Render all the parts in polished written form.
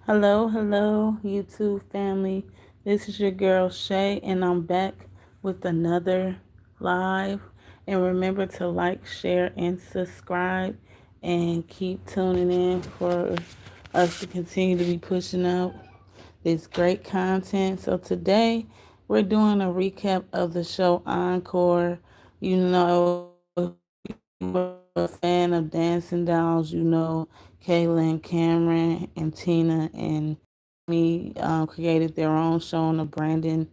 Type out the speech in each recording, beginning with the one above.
Hello, YouTube family. This is your girl Shay, and I'm back with another live. And remember to like, share, and subscribe, and keep tuning in for us to continue to be pushing out this great content. So today we're doing a recap of the show Encore. You know, if you were a fan of Dancing Dolls, you know Kaylin, Camryn, and Tina and me created their own show on the Brandon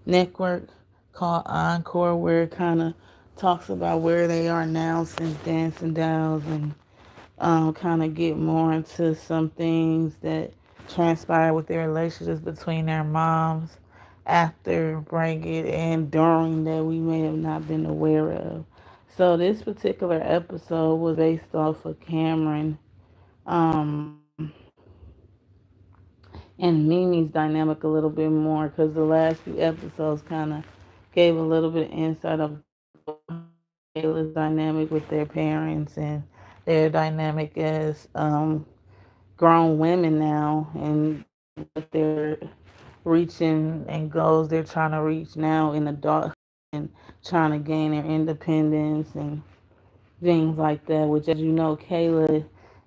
Network called Encore, where it kind of talks about where they are now since Dancing Dolls and kind of get more into some things that transpire with their relationships between their moms after breaking and during that we may have not been aware of. So this particular episode was based off of Camryn um, and Mimi's dynamic a little bit more because the last few episodes kind of gave a little bit of insight of Kayla's dynamic with their parents and their dynamic as grown women now and what they're reaching and goals they're trying to reach now in adulthood and trying to gain their independence and things like that. Which, as you know, Kayla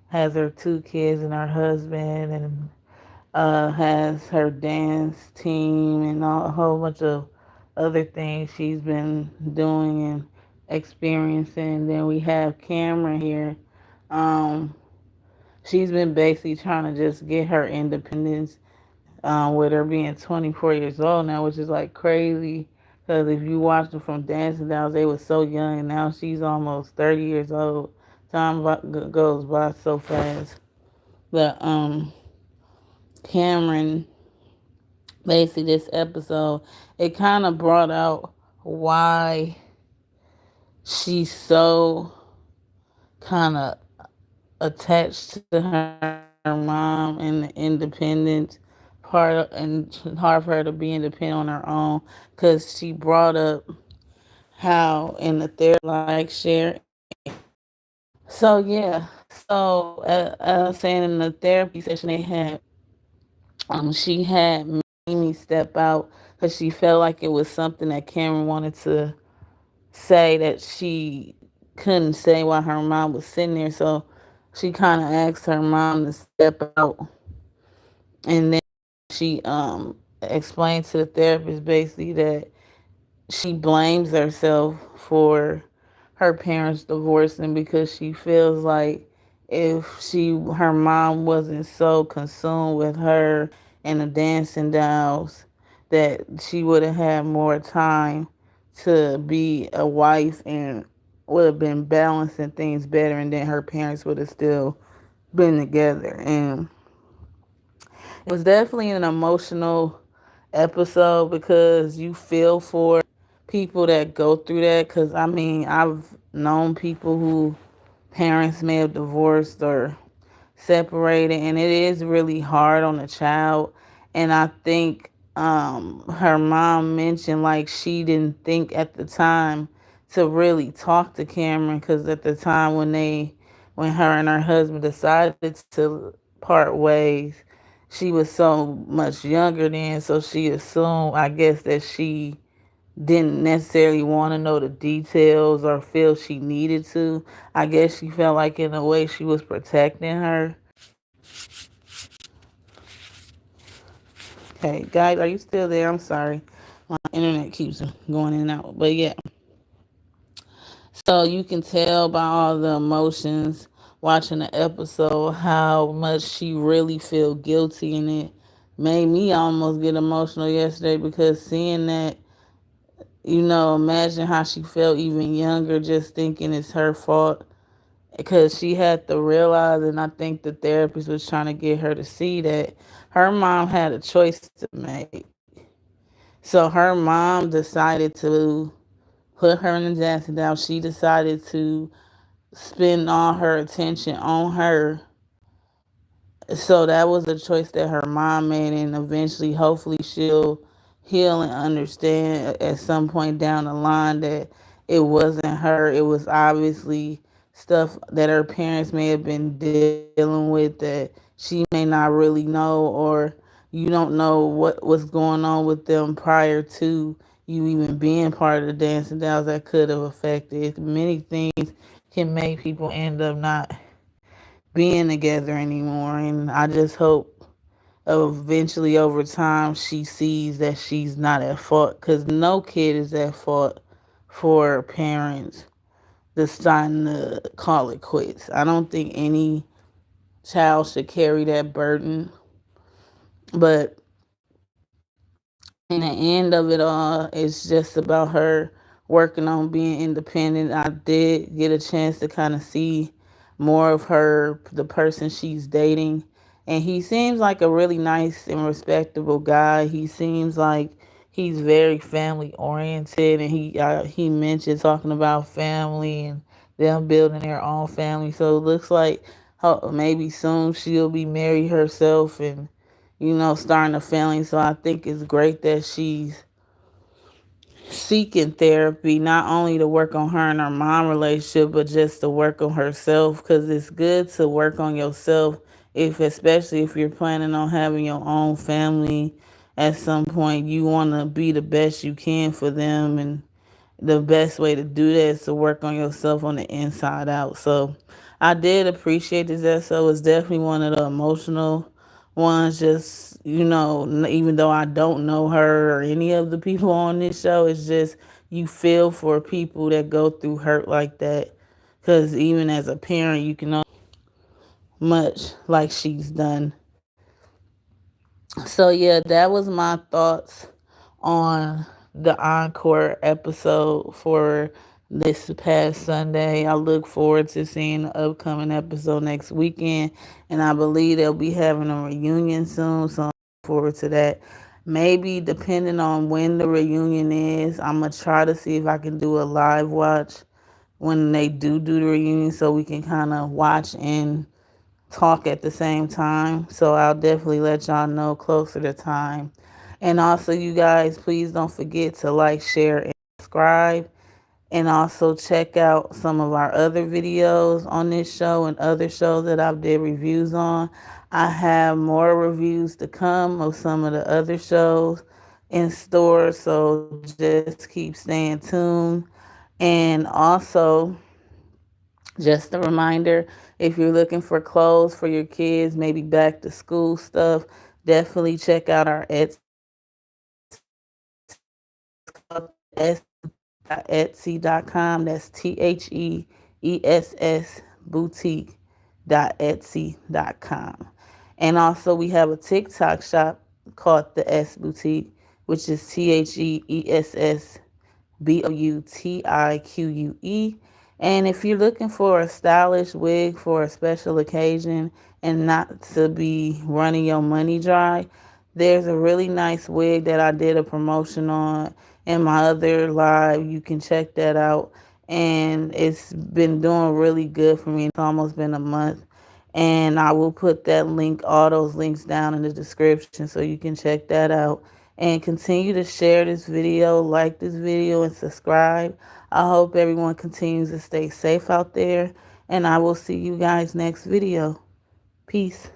has her two kids and her husband and has her dance team and a whole bunch of other things she's been doing and experiencing. Then we have Camryn here. Um, she's been basically trying to just get her independence with her being 24 years old now, which is like crazy. Because if you watch them from Dancing Dolls, they were so young, and now she's almost 30 years old. Goes by so fast. But Camryn, basically, this episode, it kind of brought out why she's so kind of attached to her mom and the independence and hard for her to be independent on her own because she brought up how in the therapy like share. So yeah, so I was saying in the therapy session they had, she had Mimi step out because she felt like it was something that Cameron wanted to say that she couldn't say while her mom was sitting there. So she kind of asked her mom to step out, and then she explained to the therapist basically that she blames herself for her parents divorcing because she feels like if her mom wasn't so consumed with her and the Dancing Dolls that she would have had more time to be a wife and would have been balancing things better, and then her parents would have still been together. And it was definitely an emotional episode because you feel for people that go through that. Because I mean, I've known people who parents may have divorced or separated, and it is really hard on a child. And I think her mom mentioned like she didn't think at the time to really talk to Camryn because at the time when her and her husband decided to part ways, she was so much younger then, so she assumed, I guess, that she didn't necessarily want to know the details or feel she needed to. I guess she felt like in a way she was protecting her. Okay, guys, are you still there? I'm sorry. My internet keeps going in and out. But yeah, so you can tell by all the emotions watching the episode how much she really feel guilty, and it made me almost get emotional yesterday because seeing that, imagine how she felt even younger, just thinking it's her fault because she had to realize, and I think the therapist was trying to get her to see that her mom had a choice to make. So her mom decided to put her in the dancing down. She decided to spend all her attention on her. So that was a choice that her mom made, and eventually, hopefully, she'll heal and understand at some point down the line that it wasn't her. It was obviously stuff that her parents may have been dealing with that she may not really know, or you don't know what was going on with them prior to you even being part of the dancing dolls that could have affected. Many things can make people end up not being together anymore. And I just hope eventually over time she sees that she's not at fault, because no kid is at fault for parents deciding to call it quits. I don't think any child should carry that burden. But in the end of it all, it's just about her working on being independent. I did get a chance to kind of see more of her, the person she's dating. And he seems like a really nice and respectable guy. He seems like he's very family oriented, and he mentioned talking about family and them building their own family. So it looks like maybe soon she'll be married herself and starting a family. So I think it's great that she's seeking therapy, not only to work on her and her mom relationship, but just to work on herself. Because it's good to work on yourself, especially if you're planning on having your own family at some point. You want to be the best you can for them, and the best way to do that is to work on yourself on the inside out. So I did appreciate this episode. It's definitely one of the emotional ones. Just, even though I don't know her or any of the people on this show, it's just you feel for people that go through hurt like that. Because even as a parent, you can only much like she's done. So yeah, that was my thoughts on the Encore episode for this past Sunday. I look forward to seeing the upcoming episode next weekend, and I believe they'll be having a reunion soon, so I'm looking forward to that. Maybe depending on when the reunion is, I'm gonna try to see if I can do a live watch when they do the reunion, so we can kind of watch and talk at the same time. So I'll definitely let y'all know closer to time. And also, you guys, please don't forget to like, share, and subscribe. And also check out some of our other videos on this show and other shows that I've did reviews on. I have more reviews to come of some of the other shows in store, so just keep staying tuned. And also, just a reminder, if you're looking for clothes for your kids, maybe back to school stuff, definitely check out our Etsy store. It's called s.etsy.com. That's THEESS boutique.etsy.com. And also, we have a TikTok shop called the S Boutique, which is THEESSBOUTIQUE. And if you're looking for a stylish wig for a special occasion and not to be running your money dry, there's a really nice wig that I did a promotion on in my other live. You can check that out. And it's been doing really good for me. It's almost been a month. And I will put that link, all those links down in the description so you can check that out. And continue to share this video, like this video, and subscribe. I hope everyone continues to stay safe out there. And I will see you guys next video. Peace.